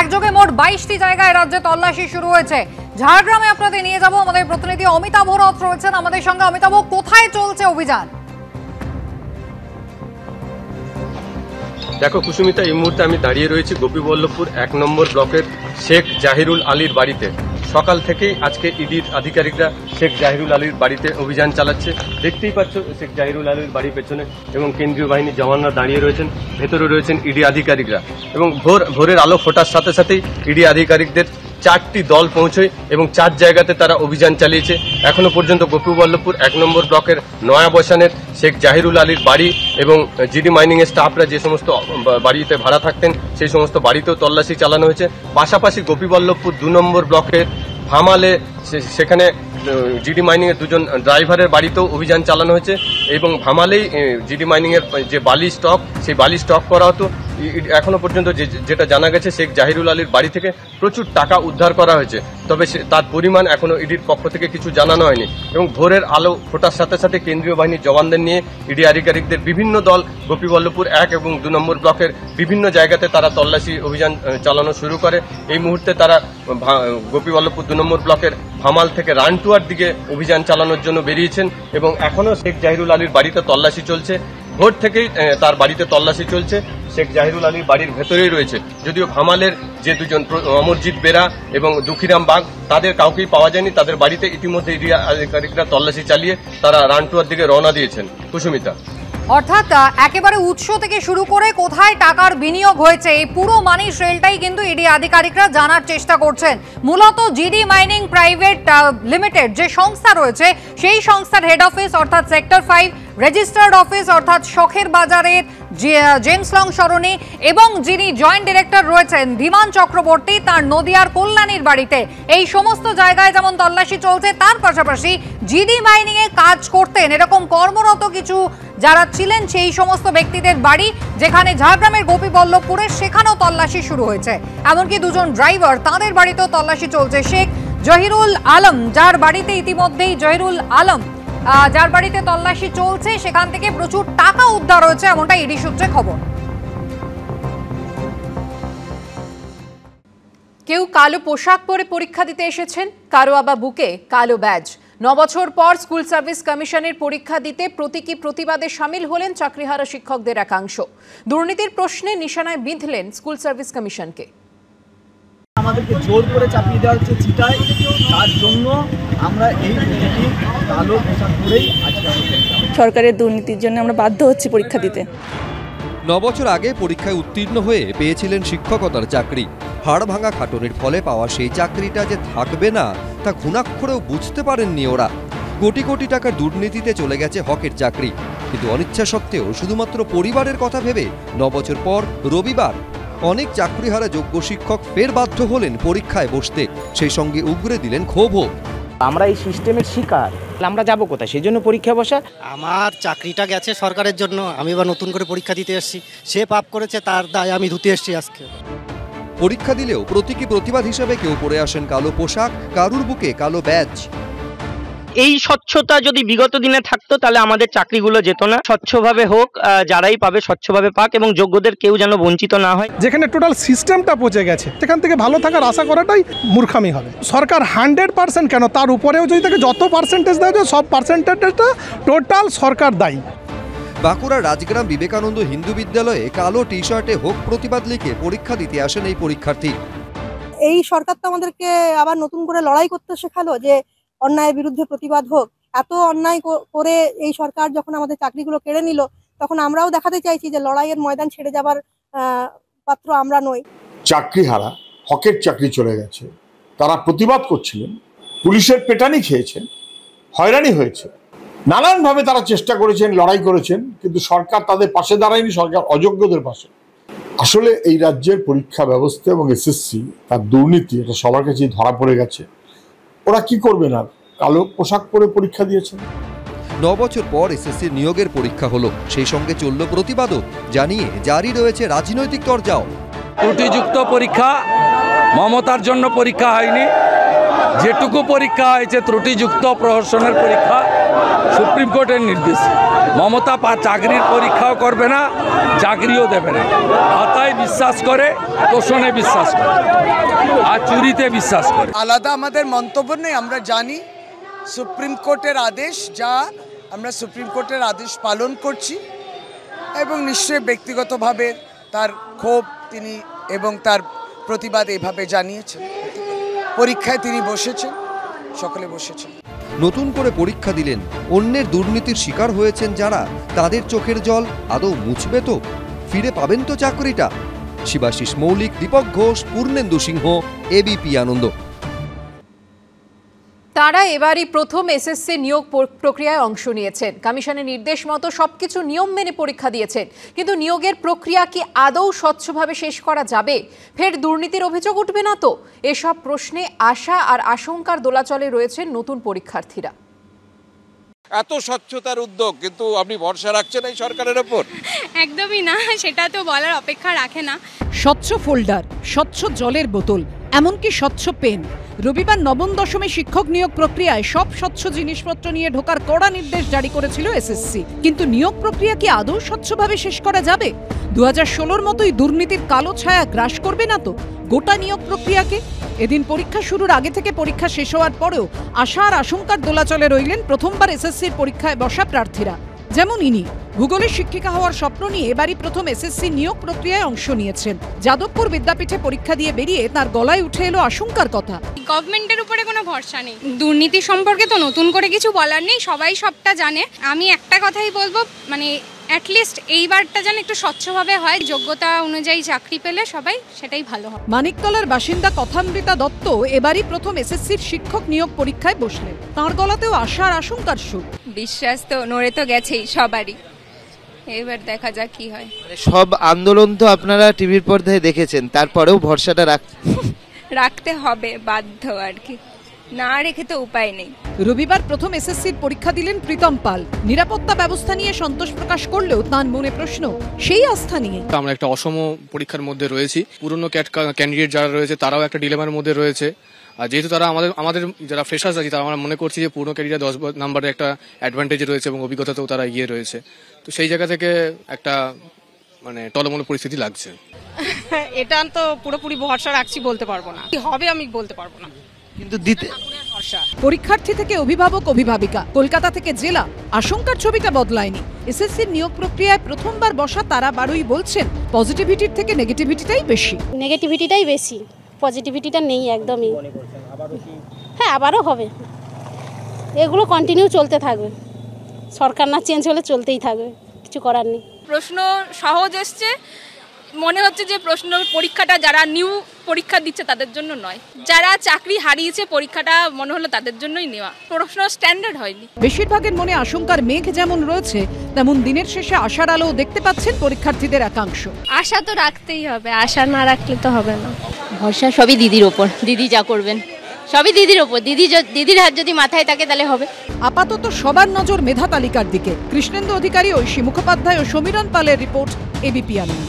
একযোগে মোট 22টি জায়গায় রাজ্যে তল্লাশি শুরু হয়েছে। ঝাড়গ্রামে আপনাদের নিয়ে যাব, আমাদের প্রতিনিধি অমিতাভ রথ রয়েছেন আমাদের সঙ্গে। অমিতাভ, কোথায় চলছে অভিযান? দেখো কুসুমিতা, এই মুহূর্তে আমি দাঁড়িয়ে রয়েছি গোপীবল্লভপুর 1 নম্বর ব্লকের শেখ জাহিরুল আলীর বাড়িতে। সকাল থেকেই আজকে ইডির আধিকারিকরা শেখ জাহিরুল আলীর বাড়িতে অভিযান চালাচ্ছে। দেখতেই পাচ্ছ শেখ জাহিরুল আলীর বাড়ির পেছনে এবং কেন্দ্রীয় বাহিনীর জওয়ানরা দাঁড়িয়ে রয়েছেন, ভেতরে রয়েছেন ইডি আধিকারিকরা। এবং ভোরের আলো ফোটার সাথে সাথেই ইডি আধিকারিকদের 4টি দল পৌঁছয় এবং 4 জায়গাতে তারা অভিযান চালিয়েছে। এখনো পর্যন্ত গোপীবল্লভপুর 1 নম্বর ব্লকের নয়া বসানের শেখ জাহিরুল আলীর বাড়ি এবং জিডি মাইনিং এর স্টাফরা যে সমস্ত বাড়িতে ভাড়া থাকতেন সেই সমস্ত বাড়িতেও তল্লাশি চালানো হয়েছে। পাশাপাশি গোপীবল্লভপুর 2 নম্বর ব্লকের ভামালে সেখানে জিডি মাইনিং এর 2জন ড্রাইভারের বাড়িতেও অভিযান চালানো হয়েছে এবং ভামালেই জিডি মাইনিং এর যে বালি স্টক, সেই বালি স্টক করা হতো। এখনো পর্যন্ত যেটা জানা গেছে শেখ জাহিরুল আলীর বাড়ি থেকে প্রচুর টাকা উদ্ধার করা হয়েছে, তবে তার পরিমাণ এখনো ইডির পক্ষ থেকে কিছু জানানো হয়নি। এবং ভোরের আলো ফোটার সাথে সাথে কেন্দ্রীয় বাহিনীর জওয়ানদের নিয়ে ইডি আধিকারিকদের বিভিন্ন দল গোপীবল্লভপুর 1 এবং 2 নম্বর ব্লকের বিভিন্ন জায়গাতে তারা তল্লাশি অভিযান চালানো শুরু করে। এই মুহূর্তে তারা গোপীবল্লভপুর 2 নম্বর ব্লকের ভামাল থেকে রানটুয়ার দিকে অভিযান চালানোর জন্য বেরিয়েছেন এবং এখনো শেখ জাহিরুল আলীর বাড়িতে তল্লাশি চলছে। ভোর থেকেই তার বাড়িতে তল্লাশি চলছে। শেখ জাহিরুল আলীর বাড়ির ভেতরেই রয়েছে, যদিও ভামালের যে 2জন অমরজিৎ বেরা এবং দুঃখীরাম বাগ তাদের কাউকেই পাওয়া যায়নি। তাদের বাড়িতে ইতিমধ্যে ইডি আধিকারিকরা তল্লাশি চালিয়ে তারা রানটুয়ার দিকে রওনা দিয়েছেন। কুসুমিতা, অর্থাৎ একেবারে উৎস থেকে শুরু করে কোথায় টাকার বিনিয়োগ হয়েছে এই পুরো মানি ট্রেলটাই কিন্তু ইডি আধিকারিকরা জানার চেষ্টা করছেন। মূলত জিডি মাইনিং প্রাইভেট লিমিটেড যে সংস্থা রয়েছে সেই সংস্থার হেড অফিস অর্থাৎ সেক্টর 5, রেজিস্টার্ড অফিস অর্থাৎ শখের বাজারের জেমস লং সরণি এবং যিনি জয়েন্ট ডিরেক্টর রয়েছেন ধীমান চক্রবর্তী তার নদিয়ার কল্যাণীর বাড়িতে, এই সমস্ত জায়গায় যেমন তল্লাশি চলছে, তার পাশাপাশি জিডি মাইনিং এ কাজ করতেন এরকম কর্মরত কিছু যারা ছিলেন সেই সমস্ত ব্যক্তিদের বাড়ি, যেখানে ঝাড়গ্রামের গোপীবল্লভপুরে সেখানেও তল্লাশি শুরু হয়েছে। এমনকি 2জন ড্রাইভার তাদের বাড়িতেও তল্লাশি চলছে। শেখ জহিরুল আলম যার বাড়িতে ইতিমধ্যেই যার বাড়িতে তল্লাশি চলছে, সেখান থেকে প্রচুর টাকা উদ্ধার হয়েছে এমনটা ইডি সূত্রে খবর। কেউ কালো পোশাক পরে পরীক্ষা দিতে এসেছেন, কারো আবার বুকে কালো ব্যাজ। 9 বছর পর স্কুল সার্ভিস কমিশনের পরীক্ষা দিতে প্রতীকী প্রতিবাদে সামিল হলেন চাকরিহারা শিক্ষকদের একাংশ। দুর্নীতির প্রশ্নে নিশানায় বিঁধলেন স্কুল সার্ভিস কমিশনকে। আমাদেরকে জোর করে চাপিয়ে দেওয়া হচ্ছে চিটায়, তার জন্য আমরা এই কালো পোশাক পরেই আজকে সরকারের দুর্নীতির জন্য আমরা বাধ্য হচ্ছি পরীক্ষা দিতে। 9 বছর আগে পরীক্ষায় উত্তীর্ণ হয়ে পেয়েছিলেন শিক্ষকতার চাকরি। হাড় ভাঙা খাটনের ফলে পাওয়া সেই চাকরিটা যে থাকবে না তা ঘুণাক্ষরেও বুঝতে পারেননি ওরা। কোটি কোটি টাকার দুর্নীতিতে চলে গেছে হকের চাকরি, কিন্তু অনিচ্ছা সত্ত্বেও শুধুমাত্র পরিবারের কথা ভেবে 9 বছর পর রবিবার অনেক চাকরিহারা যোগ্য শিক্ষক ফের বাধ্য হলেন পরীক্ষায় বসতে, সেই সঙ্গে উগরে দিলেন ক্ষোভও। আমরা এই সিস্টেমের শিকার, আমরা যাবো কোথায়? সেই জন্য পরীক্ষা বসা। আমার চাকরিটা গেছে সরকারের জন্য, আমি এবার নতুন করে পরীক্ষা দিতে এসেছি। সে পাপ করেছে, তার দায় আমি ধুতে এসেছি আজকে। পরীক্ষা দিলেও প্রতীকী প্রতিবাদ হিসেবে কেউ পরে আসেন কালো পোশাক, কারুর বুকে কালো ব্যাজ। এই স্বচ্ছতা যদি বিগত দিনে থাকতো তাহলে আমাদের চাকরিগুলো যেত না। স্বচ্ছভাবে হোক, যারাই পাবে স্বচ্ছভাবে পাক এবং যোগ্যদের কেউ যেন বঞ্চিত না হয়। যেখানে টোটাল সিস্টেমটা পচে গেছে সেখান থেকে ভালো থাকার আশা করাটাই মূর্খামি হবে। সরকার 100% কেন, তার উপরেও যদি তাকে যত পার্সেন্টেজ দেওয়া যায় সব পার্সেন্টেজটা টোটাল সরকার দায়ী। বাঁকুড়া রাজগ্রাম বিবেকানন্দ হিন্দু বিদ্যালয়ে কালো টি শার্টে হোক প্রতিবাদ লিখে পরীক্ষা দিতে আসেন এই পরীক্ষার্থী। এই সরকার তো আমাদেরকে আবার নতুন করে লড়াই করতে শেখালো যে অন্যায়ের বিরুদ্ধে প্রতিবাদ হোক। এত অন্যায় করে এই সরকার যখন আমাদের চাকরিগুলো কেড়ে নিল, তখন আমরাও দেখাতে চাইছি যে লড়াইয়ের ময়দান ছেড়ে যাবার পাত্র আমরা নই। চাকরিহারা হকের চাকরি চলে গেছে, তারা প্রতিবাদ করছিলেন, পুলিশের পেটানি খেয়েছেন, হয়রানি হয়েছে, নানানভাবে তারা চেষ্টা করেছেন, লড়াই করেছেন, কিন্তু সরকার তাদের পাশে দাঁড়ায়নি, সরকার অযোগ্যদের পাশে। আসলে এই রাজ্যের পরীক্ষা ব্যবস্থা এবং এসএসসি তার দুর্নীতি এটা সবার কাছেই ধরা পড়ে গেছে। ওরা কি করবে না, কালো পোশাক পরে পরীক্ষা দিয়েছেন। 9 বছর পর এসএসসি নিয়োগের পরীক্ষা হলো, সেই সঙ্গে চলল প্রতিবাদও, জানিয়ে জারি রয়েছে রাজনৈতিক তরজাও। ত্রুটিযুক্ত পরীক্ষা, মমতার জন্য পরীক্ষা হয়নি, যেটুকু পরীক্ষা হয়েছে ত্রুটিযুক্ত প্রহসনের পরীক্ষা। সুপ্রিম কোর্টের নির্দেশ। মমতা চাকরির পরীক্ষাও করবে না, চাকরিও দেবে না। আতায় বিশ্বাস করে, তোষণে বিশ্বাস করে, আর চুরিতে বিশ্বাস করে। আলাদা আমাদের মন্তব্য নেই। আমরা জানি সুপ্রিম কোর্টের আদেশ, যা আমরা সুপ্রিম কোর্টের আদেশ পালন করছি এবং নিশ্চয়ই ব্যক্তিগতভাবে তার ক্ষোভ তিনি এবং তার প্রতিবাদ এইভাবে জানিয়েছেন। পরীক্ষায় তিনি বসেছেন, সকলে বসেছেন। নতুন করে পরীক্ষা দিলেন, অন্যের দুর্নীতির শিকার হয়েছেন যারা, তাদের চোখের জল আদৌ মুছবে তো? ফিরে পাবেন তো চাকরিটা? শিবাশিস মৌলিক, দীপক ঘোষ, পূর্ণেন্দু সিংহ, এবিপি আনন্দ। তারা এবারই প্রথম এসএসসি নিয়োগ প্রক্রিয়ায় অংশ নিয়েছেন। কমিশনের নির্দেশ মতো সবকিছু নিয়ম মেনে পরীক্ষা দিয়েছেন, কিন্তু নিয়োগের প্রক্রিয়া কি আদৌ স্বচ্ছভাবে শেষ করা যাবে? ফের দুর্নীতির অভিযোগ উঠবে না তো? এসব প্রশ্নে আশা আর আশঙ্কার দোলাচলে রয়েছেন নতুন পরীক্ষার্থীরা। এত স্বচ্ছতার উদ্যোগ, কিন্তু আপনি ভরসা রাখছেন এই সরকারের ওপর? একদমই না, সেটা তো বলার অপেক্ষা রাখে না। স্বচ্ছ ফোল্ডার, স্বচ্ছ জলের বোতল, এমনকি স্বচ্ছ পেন। রবিবার নবম দশমে শিক্ষক নিয়োগ প্রক্রিয়ায় সব স্বচ্ছ জিনিসপত্র নিয়ে ঢোকার কড়া নির্দেশ জারি করেছিল এসএসসি। কিন্তু নিয়োগ প্রক্রিয়া কি আদৌ স্বচ্ছভাবে শেষ করা যাবে? 2016-র মতোই দুর্নীতির কালো ছায়া গ্রাস করবে না তো গোটা নিয়োগ প্রক্রিয়াকে? এদিন পরীক্ষা শুরুর আগে থেকে পরীক্ষা শেষ হওয়ার পরেও আশা আর আশঙ্কার দোলাচলে রইলেন প্রথমবার এসএসসির পরীক্ষায় বসা প্রার্থীরা। যেমন ইনি ভূগোলের শিক্ষিকা হওয়ার স্বপ্ন নিয়ে এবারই প্রথম এসএসসি নিয়োগ প্রক্রিয়ায় অংশ নিয়েছেন। যাদবপুর বিদ্যাপীঠে পরীক্ষা দিয়ে বেরিয়ে তার গলায় উঠে এলো আশঙ্কার কথা। গভর্নমেন্টের উপরে কোনো ভরসা নেই। দুর্নীতি সম্পর্কে তো নতুন করে কিছু বলার নেই, সবাই সবটা জানে। আমি একটা কথাই বলবো, মানে অ্যাটলিস্ট এইবারটা যেন একটু স্বচ্ছভাবে হয়, যোগ্যতা অনুযায়ী চাকরি পেলে সবাই সেটাই ভালো হয়। মানিকতলার বাসিন্দা কথামৃতা দত্ত এবারই প্রথম এসএসসির শিক্ষক নিয়োগ পরীক্ষায় বসলেন। তাঁর গলাতেও আশার আশঙ্কার সুর। বিশ্বাস তো নড়ে তো গেছেই সবারই, এবার দেখা যাক কি হয়। সব আন্দোলন তো আপনারা টিভির পর্দায় দেখেছেন, তারপরেও ভরসাটা রাখতে হবে, বাধ্য আর কি, না রেখে তো উপায় নেই। রবিবার প্রথম এসএসসির পরীক্ষা দিলেন প্রীতম পাল। নিরাপত্তা ব্যবস্থা নিয়ে সন্তোষ প্রকাশ করলেও তার মনে প্রশ্ন সেই আস্থা নিয়ে। আমরা একটা অসম পরীক্ষার মধ্যে রয়েছি, পুরনো ক্যান্ডিডেট যারা রয়েছে তারাও একটা ডিলেমার মধ্যে রয়েছে। আর যেহেতু তারা আমাদের যারা ফ্রেশার্স আছে, তারা আমরা মনে করছি যে পুরনো ক্যান্ডিডেট 10 নম্বরে একটা অ্যাডভান্টেজ রয়েছে এবং অভিজ্ঞতাতেও তারা এগিয়ে রয়েছে। তো সেই জায়গা থেকে একটা মানে টলমল পরিস্থিতি লাগছে। এটা তো পুরোপুরি ভরসা রাখছি বলতে পারবো না, কি হবে আমি বলতে পারবো না, কিন্তু দিতে পরীক্ষার্থী থেকে অভিভাবক অভিভাবিকা, কলকাতা থেকে জেলা, আশঙ্কার ছবিটা বদলায়নি। এসএসসির নিয়োগ প্রক্রিয়ায় প্রথমবার বসা তারা বারোই বলছেন পজিটিভিটির থেকে নেগেটিভিটিটাই বেশি। নেগেটিভিটিটাই বেশি, পজিটিভিটিটা নেই একদমই। হ্যাঁ, আবারও হবে, এগুলো কন্টিনিউ চলতে থাকবে। সরকার না চেঞ্জ হলে চলতেই থাকবে, কিছু করার নেই। প্রশ্ন সহজ এসছে, মনে হচ্ছে যে প্রশ্ন পরীক্ষাটা যারা নিউ পরীক্ষা দিচ্ছে তাদের জন্য নয়, যারা চাকরি হারিয়েছে পরীক্ষাটা মনে হলো তাদের জন্যই নেওয়া। প্রশ্ন স্ট্যান্ডার্ড হয়নি। বেশিরভাগের মনে আশঙ্কার মেঘ যেমন রয়েছে, তেমন দিনের শেষে আশার আলো দেখতে পাচ্ছেন পরীক্ষার্থীদের একাংশ। আশা তো রাখতেই হবে, আশা না রাখলে তো হবে না। ভরসা সবই দিদির ওপর, দিদি যা করবেন সবই দিদির ওপর। দিদির হাত যদি মাথায় থাকে তাহলে হবে। আপাতত সবার নজর মেধা তালিকার দিকে। কৃষ্ণেন্দু অধিকারী, ঐশী মুখোপাধ্যায় ও সমীরণ পালের রিপোর্ট, এবিপি আনন্দ।